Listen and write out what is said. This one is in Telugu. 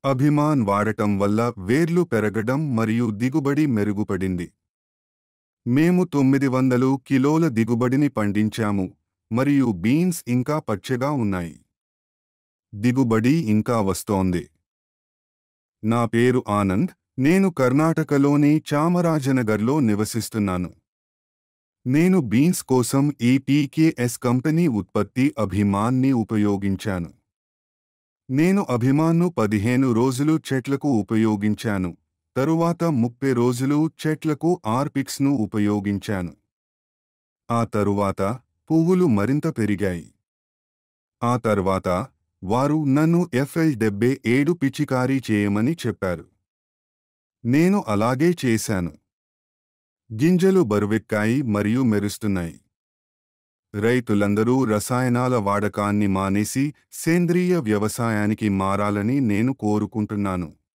అభిమాన్ వాడటం వల్ల వేర్లు పెరగడం మరియు దిగుబడి మెరుగుపడింది. మేము 900 కిలోల దిగుబడిని పండించాము మరియు బీన్స్ ఇంకా పచ్చగా ఉన్నాయి. దిగుబడి ఇంకా వస్తోంది. నా పేరు ఆనంద్. నేను కర్ణాటకలోని చామరాజనగర్లో నివసిస్తున్నాను. నేను బీన్స్ కోసం ఈ పీకేఎస్ కంపెనీ ఉత్పత్తి అభిమాన్ని ఉపయోగించాను. నేను అభిమాన్ను 15 రోజులు చెట్లకు ఉపయోగించాను. తరువాత 30 రోజులు చెట్లకు ఆర్పిక్స్ను ఉపయోగించాను. ఆ తరువాత పువ్వులు మరింత పెరిగాయి. ఆ తర్వాత వారు నన్ను FL77 పిచికారీ చేయమని చెప్పారు. నేను అలాగే చేశాను. గింజలు బరువెక్కాయి మరియు మెరుస్తున్నాయి. రైతులందరూ రసాయనాల వాడకాన్ని మానేసి సేంద్రియ వ్యవసాయానికి మారాలని నేను కోరుకుంటున్నాను.